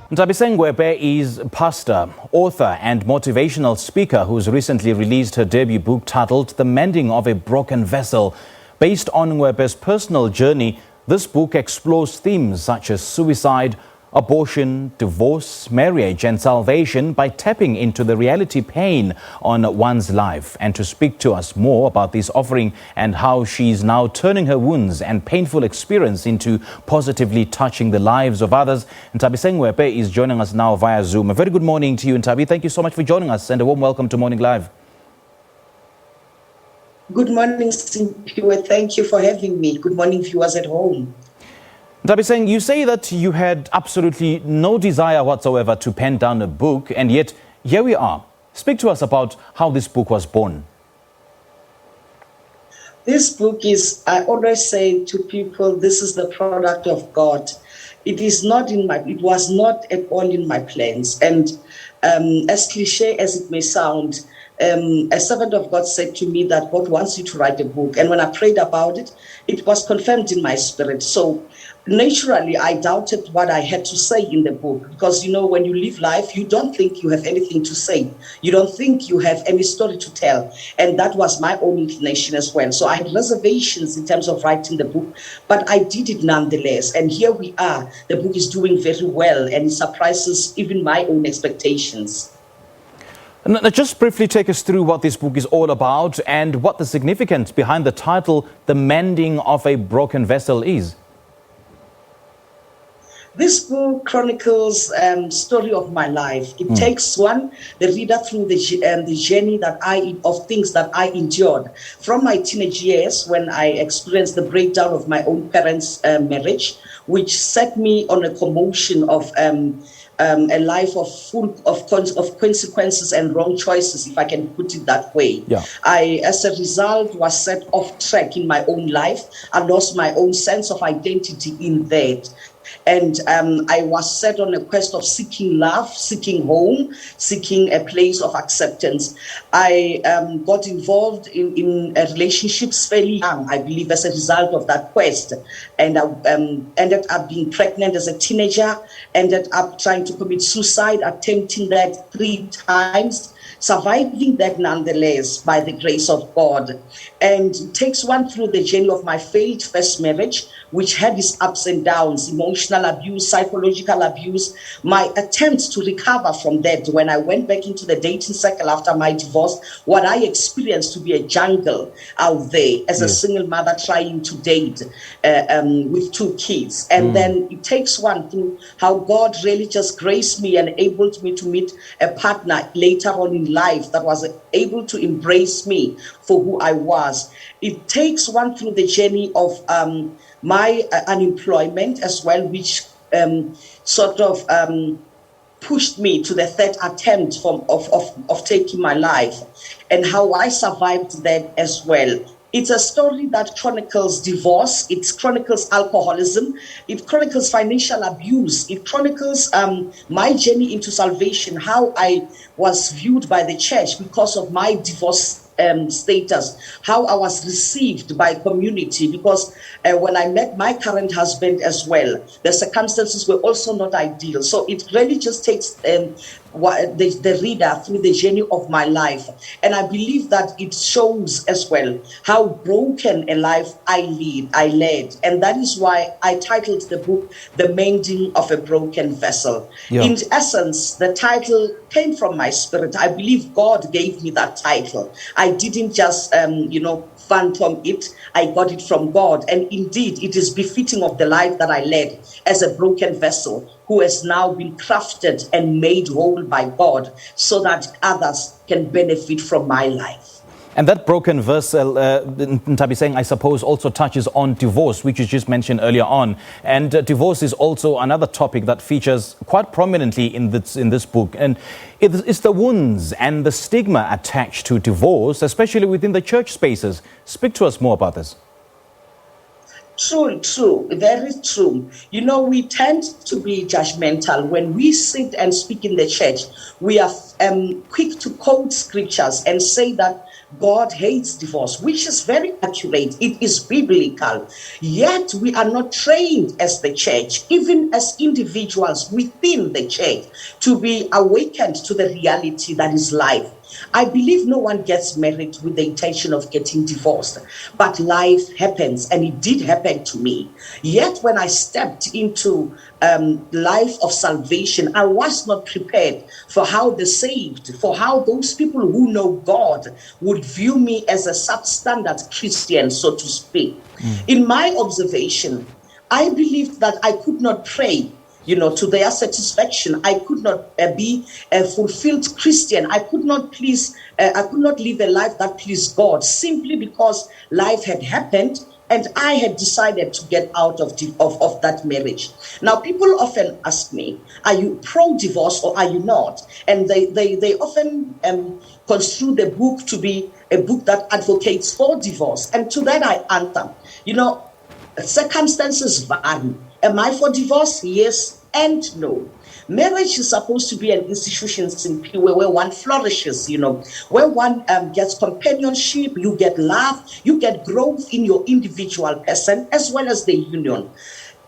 Nthabiseng Ngoepe is pastor, author and motivational speaker who's recently released her debut book titled The Mending of a Broken Vessel. Based on Ngoepe's personal journey, this book explores themes such as suicide, abortion, divorce, marriage and salvation by tapping into the reality pain on one's life. And to speak to us more about this offering and how she's now turning her wounds and painful experience into positively touching the lives of others, Nthabiseng Ngoepe is joining us now via Zoom. A very good morning to you, Nthabi. Thank you so much for joining us and a warm welcome to Morning Live. Good morning, Simphiwe. Thank you for having me. Good morning, viewers at home. Nthabiseng, you say that you had absolutely no desire whatsoever to pen down a book, and yet here we are. Speak to us about how this book was born. This book is, I always say to people, this is the product of God. It was not at all in my plans. And as cliche as it may sound, a servant of God said to me that God wants you to write a book. And when I prayed about it, it was confirmed in my spirit. So naturally, I doubted what I had to say in the book. Because, you know, when you live life, you don't think you have anything to say. You don't think you have any story to tell. And that was my own inclination as well. So I had reservations in terms of writing the book, but I did it nonetheless. And here we are. The book is doing very well, and it surprises even my own expectations. Now, just briefly take us through what this book is all about and what the significance behind the title, The Mending of a Broken Vessel, is. This book chronicles story of my life. It takes the reader through the journey of things that I endured from my teenage years when I experienced the breakdown of my own parents' marriage, which set me on a commotion of a life full of consequences and wrong choices, if I can put it that way. Yeah. I, as a result, was set off track in my own life. I lost my own sense of identity in that. And I was set on a quest of seeking love, seeking home, seeking a place of acceptance. I got involved in relationships fairly young, I believe, as a result of that quest. And I ended up being pregnant as a teenager, ended up trying to commit suicide, attempting that 3 times, surviving that nonetheless by the grace of God. And it takes one through the journey of my failed first marriage, which had its ups and downs, emotional abuse, psychological abuse, my attempts to recover from that. When I went back into the dating circle after my divorce, what I experienced to be a jungle out there as a single mother trying to date with 2 kids. And then it takes one through how God really just graced me and enabled me to meet a partner later on in life that was able to embrace me for who I was. It takes one through the journey of my unemployment as well, which sort of pushed me to the 3rd attempt of taking my life, and how I survived that as well. It's a story that chronicles divorce, it chronicles alcoholism, it chronicles financial abuse, it chronicles my journey into salvation, how I was viewed by the church because of my divorce status, how I was received by community, because when I met my current husband as well, the circumstances were also not ideal. So it really just takes the reader through the journey of my life. And I believe that it shows as well how broken a life I led. And that is why I titled the book, The Mending of a Broken Vessel. Yeah. In essence, the title came from my spirit. I believe God gave me that title. I didn't just, phantom it. I got it from God. And indeed, it is befitting of the life that I led as a broken vessel who has now been crafted and made whole by God so that others can benefit from my life. And that broken vessel, Nthabiseng, I suppose, also touches on divorce, which you just mentioned earlier on. And divorce is also another topic that features quite prominently in this book. And it's the wounds and the stigma attached to divorce, especially within the church spaces. Speak to us more about this. True, very true. You know, we tend to be judgmental. When we sit and speak in the church, we are quick to quote scriptures and say that God hates divorce, which is very accurate. It is biblical. Yet we are not trained as the church, even as individuals within the church, to be awakened to the reality that is life. I believe no one gets married with the intention of getting divorced, but life happens, and it did happen to me. Yet when I stepped into life of salvation, I was not prepared for how the saved, for how those people who know God would view me as a substandard Christian, so to speak. In my observation, I believed that I could not pray, to their satisfaction. I could not be a fulfilled Christian. I could not live a life that pleased God, simply because life had happened and I had decided to get out of that marriage. Now, people often ask me, are you pro-divorce or are you not? And they often construe the book to be a book that advocates for divorce. And to that I answer, circumstances vary. Am I for divorce? Yes and no. Marriage is supposed to be an institution simply where one flourishes, where one gets companionship, you get love, you get growth in your individual person as well as the union.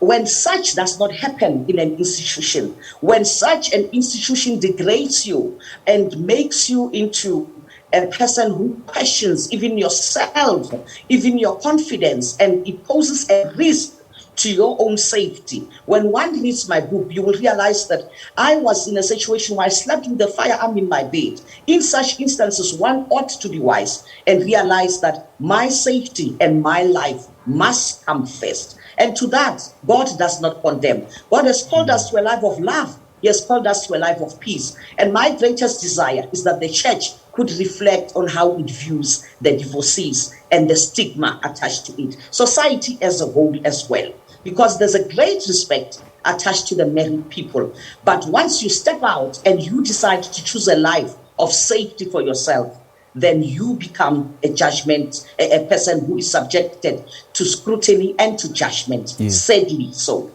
When such does not happen in an institution, when such an institution degrades you and makes you into a person who questions even yourself, even your confidence, and it poses a risk to your own safety. When one reads my book, you will realize that I was in a situation where I slept with the firearm in my bed. In such instances, one ought to be wise and realize that my safety and my life must come first. And to that, God does not condemn. God has called us to a life of love. He has called us to a life of peace. And my greatest desire is that the church could reflect on how it views the divorcees and the stigma attached to it. Society as a whole as well. Because there's a great respect attached to the married people. But once you step out and you decide to choose a life of safety for yourself, then you become a person who is subjected to scrutiny and to judgment. Yes. Sadly so.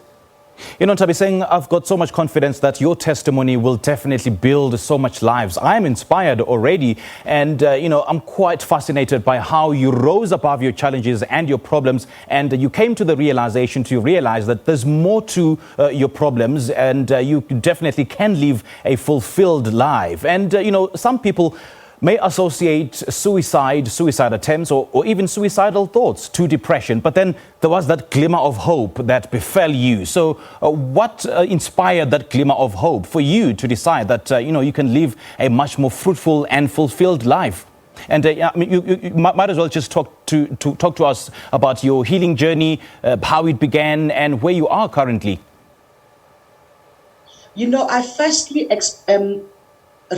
Nthabiseng, I've got so much confidence that your testimony will definitely build so much lives. I'm inspired already, and I'm quite fascinated by how you rose above your challenges and your problems, and you came to the realization to realize that there's more to your problems, and you definitely can live a fulfilled life. And some people may associate suicide attempts, or even suicidal thoughts to depression. But then there was that glimmer of hope that befell you. So what inspired that glimmer of hope for you to decide that, you can live a much more fruitful and fulfilled life? And you might as well just talk to us about your healing journey, how it began and where you are currently. I firstly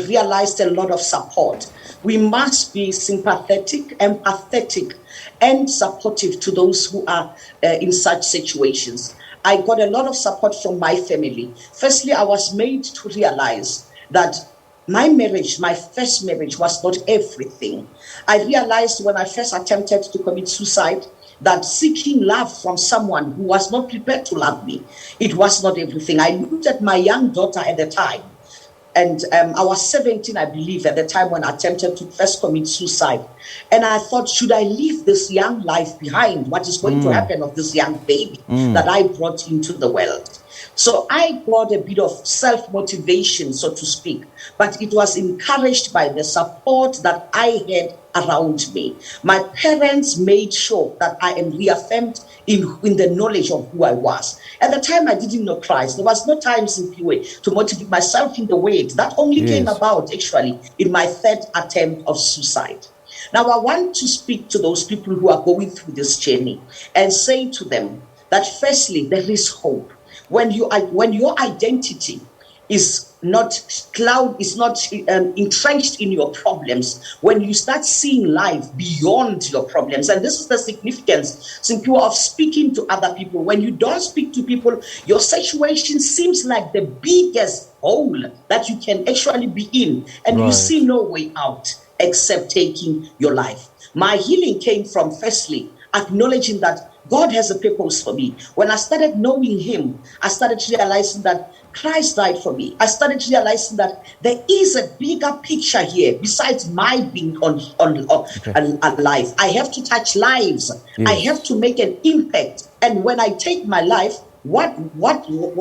realized a lot of support. We must be sympathetic, empathetic, and supportive to those who are in such situations. I got a lot of support from my family. Firstly, I was made to realize that my first marriage was not everything. I realized when I first attempted to commit suicide that seeking love from someone who was not prepared to love me, it was not everything. I looked at my young daughter at the time, and I was 17, I believe, at the time when I attempted to first commit suicide. And I thought, should I leave this young life behind? What is going to happen of this young baby that I brought into the world? So I got a bit of self-motivation, so to speak, but it was encouraged by the support that I had around me. My parents made sure that I am reaffirmed in the knowledge of who I was. At the time, I didn't know Christ. There was no time simply to motivate myself in the way. That only came about, actually, in my third attempt of suicide. Now, I want to speak to those people who are going through this journey and say to them that, firstly, there is hope. When your identity is not entrenched in your problems, when you start seeing life beyond your problems, and this is the significance simply of speaking to other people. When you don't speak to people, your situation seems like the biggest hole that you can actually be in, and you see no way out except taking your life. My healing came from, firstly, acknowledging that God has a purpose for me. When I started knowing him, I started realizing that Christ died for me. I started realizing that there is a bigger picture here besides my being alive. I have to touch lives. Yes. I have to make an impact. And when I take my life, what vacuum,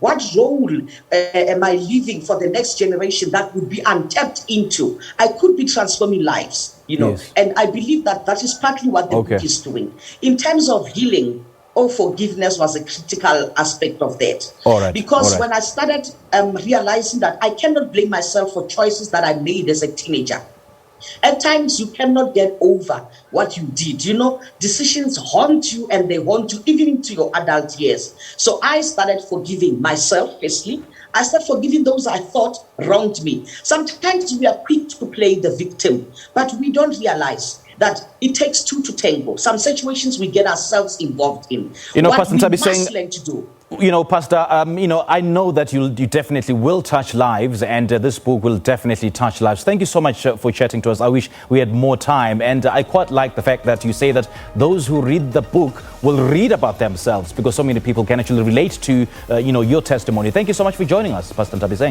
what role am I leaving for the next generation that would be untapped into? I could be transforming lives, Yes. and I believe that that is partly what the book is doing. In terms of healing, forgiveness was a critical aspect of that. All right. Because when I started realizing that I cannot blame myself for choices that I made as a teenager. At times, you cannot get over what you did. Decisions haunt you, and they haunt you even into your adult years. So I started forgiving myself, firstly. I started forgiving those I thought wronged me. Sometimes we are quick to play the victim, but we don't realize that it takes two to tango. Some situations we get ourselves involved in. What Pastor we Nthabiseng, must learn to do. Pastor, I know that you definitely will touch lives, and this book will definitely touch lives. Thank you so much for chatting to us. I wish we had more time, and I quite like the fact that you say that those who read the book will read about themselves, because so many people can actually relate to, your testimony. Thank you so much for joining us, Pastor Nthabiseng.